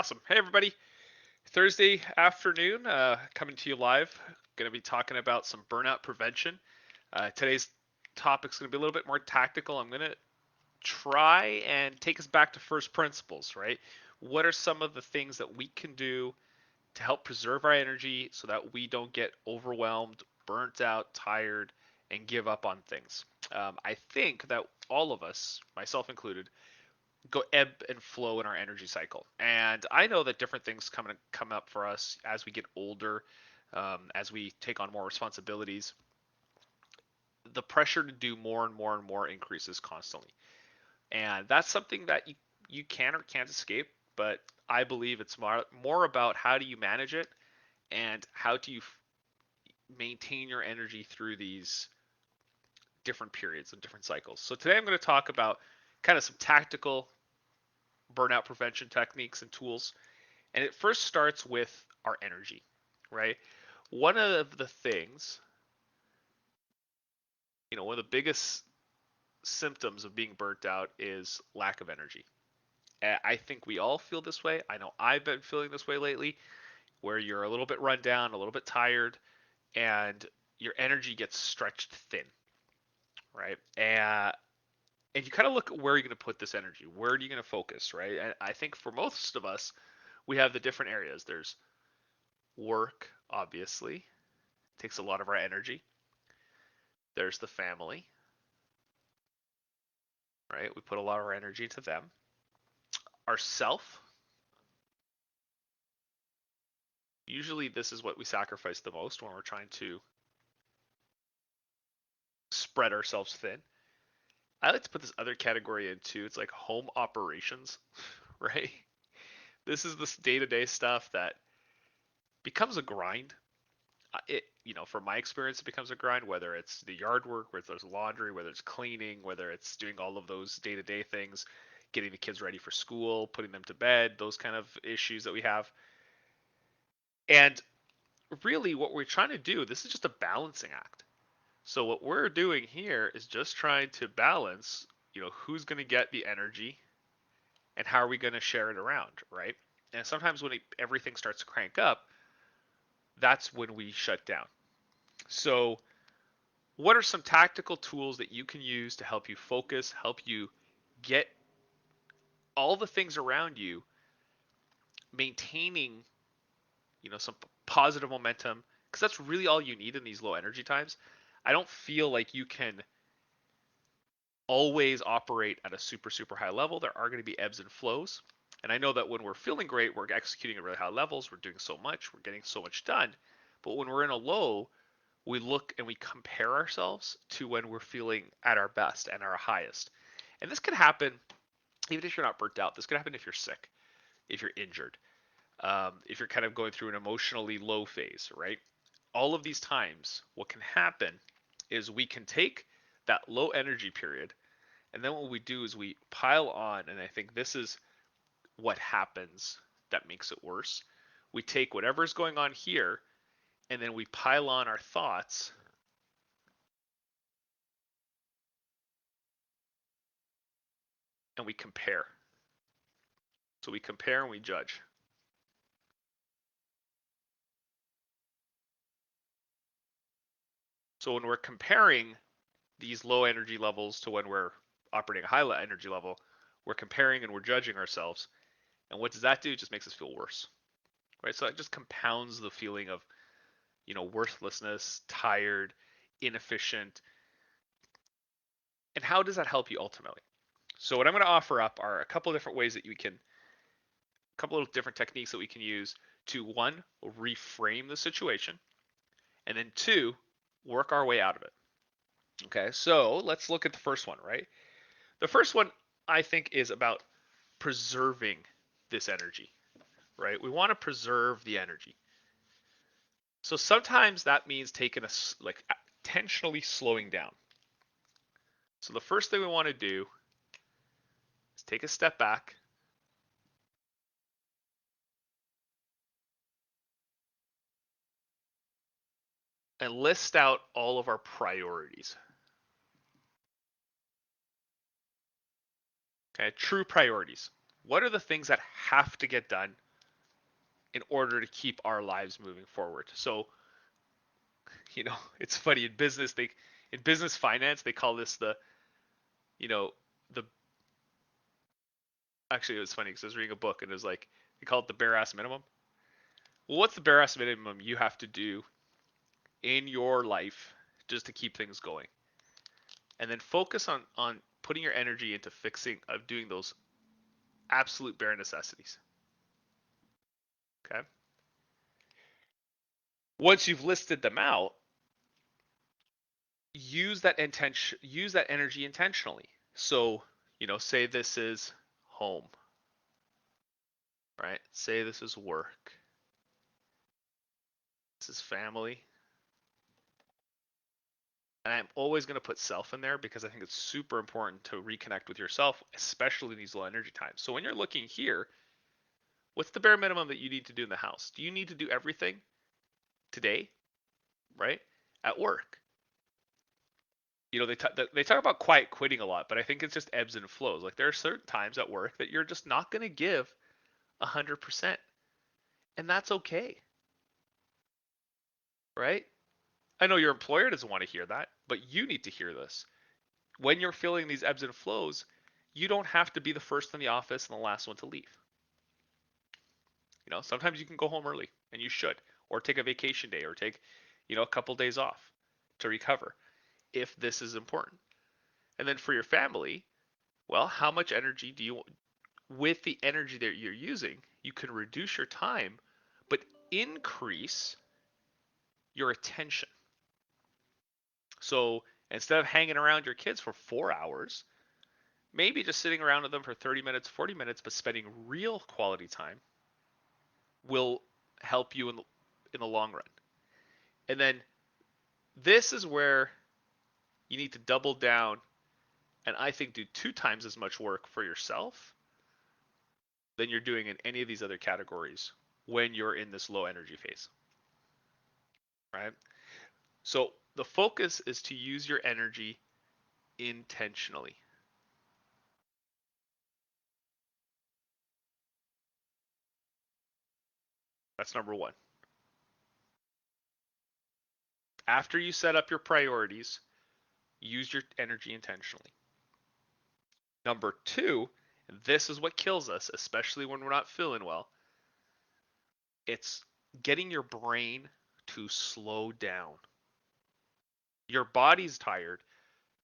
Awesome. Hey, everybody. Thursday afternoon, coming to you live. Going to be talking about some burnout prevention. Today's topic is going to be a little bit more tactical. I'm going to try and take us back to first principles, right? What are some of the things that we can do to help preserve our energy so that we don't get overwhelmed, burnt out, tired, and give up on things? I think that all of us, myself included, go ebb and flow in our energy cycle. And I know that different things come up for us as we get older, as we take on more responsibilities. The pressure to do more and more and more increases constantly, and that's something that you can or can't escape. But I believe it's more about how do you manage it and how do you maintain your energy through these different periods and different cycles. So today I'm going to talk about kind of some tactical burnout prevention techniques and tools. And it first starts with our energy, right? One of the things, one of the biggest symptoms of being burnt out is lack of energy. I think we all feel this way. I know I've been feeling this way lately, where you're a little bit run down, a little bit tired, and your energy gets stretched thin, right? And you kind of look at where you're going to put this energy. Where are you going to focus, right? And I think for most of us, we have the different areas. There's work, obviously, takes a lot of our energy. There's the family, right? We put a lot of our energy into them. Ourself, usually this is what we sacrifice the most when we're trying to spread ourselves thin. I like to put this other category in too. It's like home operations, right? This is this day-to-day stuff that becomes a grind. From my experience, it becomes a grind, whether it's the yard work, whether it's laundry, whether it's cleaning, whether it's doing all of those day-to-day things, getting the kids ready for school, putting them to bed, those kind of issues that we have. And really what we're trying to do, this is just a balancing act. So what we're doing here is just trying to balance, who's going to get the energy and how are we going to share it around, right? And sometimes when everything starts to crank up, that's when we shut down. So what are some tactical tools that you can use to help you focus, help you get all the things around you maintaining, some positive momentum, because that's really all you need in these low energy times. I don't feel like you can always operate at a super, super high level. There are going to be ebbs and flows. And I know that when we're feeling great, we're executing at really high levels, we're doing so much, we're getting so much done. But when we're in a low, we look and we compare ourselves to when we're feeling at our best and our highest. And this can happen even if you're not burnt out. This could happen if you're sick, if you're injured, if you're kind of going through an emotionally low phase, right? All of these times, what can happen is we can take that low energy period, and then what we do is we pile on, and I think this is what happens that makes it worse. We take whatever's going on here, and then we pile on our thoughts, and we compare. So we compare and we judge. So when we're comparing these low energy levels to when we're operating a high energy level, we're comparing and we're judging ourselves. And what does that do? It just makes us feel worse, right? So it just compounds the feeling of, worthlessness, tired, inefficient. And how does that help you ultimately? So what I'm going to offer up are a couple of different ways that a couple of different techniques that we can use to, one, reframe the situation, and then two, work our way out of it. Okay, so let's look at the first one, right? The first one I think is about preserving this energy, right? We want to preserve the energy. So sometimes that means taking like intentionally slowing down. So the first thing we want to do is take a step back and list out all of our priorities. Okay, true priorities. What are the things that have to get done? in order to keep our lives moving forward. So, it's funny in business finance they call this you know, the actually it was funny because I was reading a book and it was like they call it the bare ass minimum. Well, what's the bare ass minimum you have to do in your life just to keep things going? And then focus on putting your energy into fixing of doing those absolute bare necessities. Okay? Once you've listed them out, use that energy intentionally. So, say this is home, right? Say this is work. This is family. And I'm always going to put self in there because I think it's super important to reconnect with yourself, especially in these low energy times. So when you're looking here, what's the bare minimum that you need to do in the house? Do you need to do everything today, right? At work. They talk about quiet quitting a lot, but I think it's just ebbs and flows. Like there are certain times at work that you're just not going to give 100%, and that's okay, right? I know your employer doesn't want to hear that, but you need to hear this. When you're feeling these ebbs and flows, you don't have to be the first in the office and the last one to leave. Sometimes you can go home early, and you should, or take a vacation day, or take, a couple days off to recover if this is important. And then for your family, well, how much energy do you, with the energy that you're using, you can reduce your time, but increase your attention. So instead of hanging around your kids for 4 hours, maybe just sitting around with them for 30 minutes, 40 minutes, but spending real quality time will help you in the long run. And then this is where you need to double down and I think do 2 times as much work for yourself than you're doing in any of these other categories when you're in this low energy phase, right? So the focus is to use your energy intentionally. That's number one. After you set up your priorities, use your energy intentionally. Number two, and this is what kills us, especially when we're not feeling well, it's getting your brain to slow down. Your body's tired,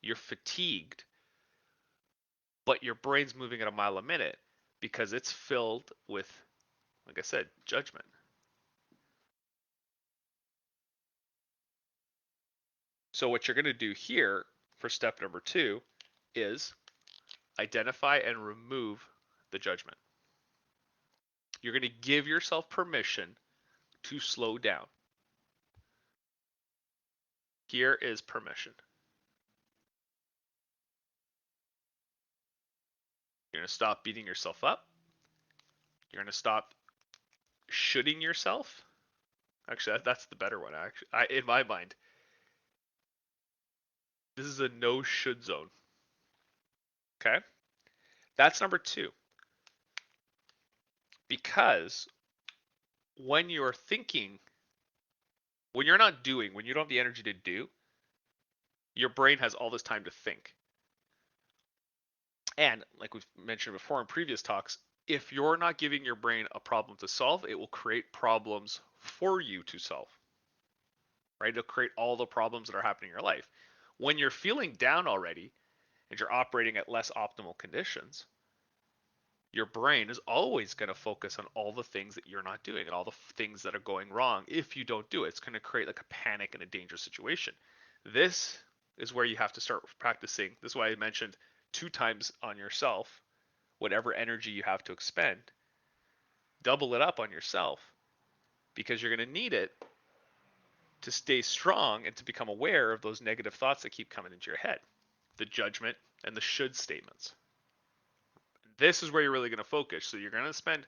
you're fatigued, but your brain's moving at a mile a minute because it's filled with, like I said, judgment. So, what you're going to do here for step number two is identify and remove the judgment. You're going to give yourself permission to slow down. Here is permission. You're going to stop beating yourself up. You're going to stop shoulding yourself. Actually, that's the better one. Actually, in my mind, this is a no should zone. Okay, that's number two. Because when you're thinking, when you're not doing, when you don't have the energy to do, your brain has all this time to think. And like we've mentioned before in previous talks, if you're not giving your brain a problem to solve, it will create problems for you to solve. Right? It'll create all the problems that are happening in your life. When you're feeling down already and you're operating at less optimal conditions, your brain is always going to focus on all the things that you're not doing and all the things that are going wrong. If you don't do it, it's going to create like a panic and a dangerous situation. This is where you have to start practicing. This is why I mentioned 2 times on yourself, whatever energy you have to expend, double it up on yourself because you're going to need it to stay strong and to become aware of those negative thoughts that keep coming into your head, the judgment and the should statements. This is where you're really going to focus. So you're going to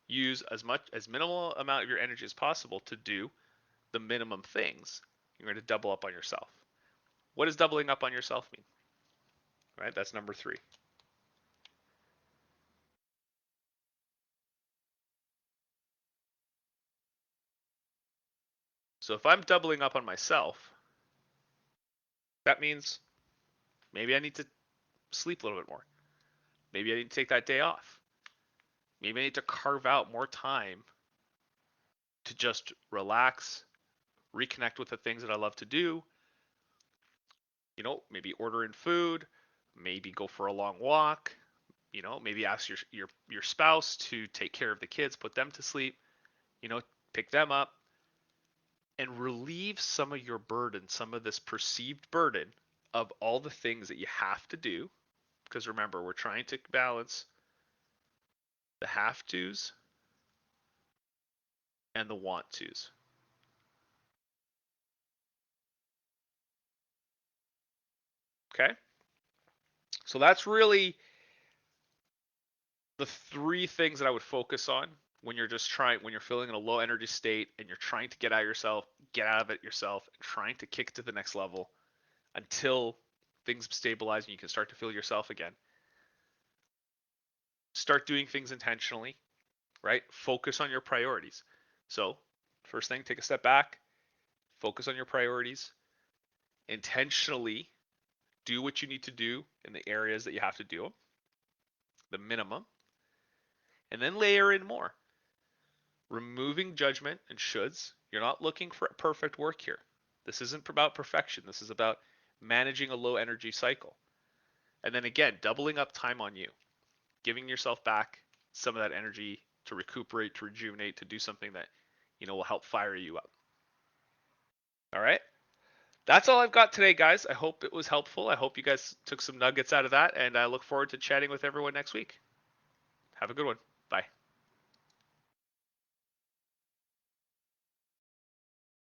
use as minimal amount of your energy as possible to do the minimum things. You're going to double up on yourself. What does doubling up on yourself mean? Right? That's number three. So if I'm doubling up on myself, that means maybe I need to sleep a little bit more. Maybe I need to take that day off. Maybe I need to carve out more time to just relax, reconnect with the things that I love to do. Maybe order in food, maybe go for a long walk, maybe ask your spouse to take care of the kids, put them to sleep, pick them up and relieve some of your burden, some of this perceived burden of all the things that you have to do. Because remember, we're trying to balance the have tos and the want tos. Okay? So that's really the three things that I would focus on when you're feeling in a low energy state and you're trying to get out of it yourself, and trying to kick to the next level until things stabilize and you can start to feel yourself again. Start doing things intentionally, right? Focus on your priorities. So, first thing, take a step back, focus on your priorities, intentionally do what you need to do in the areas that you have to do, the minimum, and then layer in more. Removing judgment and shoulds. You're not looking for perfect work here. This isn't about perfection. This is about managing a low energy cycle. And then again, doubling up time on you, giving yourself back some of that energy to recuperate, to rejuvenate, to do something that will help fire you up. All right? That's all I've got today, guys. I hope it was helpful. I hope you guys took some nuggets out of that, and I look forward to chatting with everyone next week. Have a good one. Bye.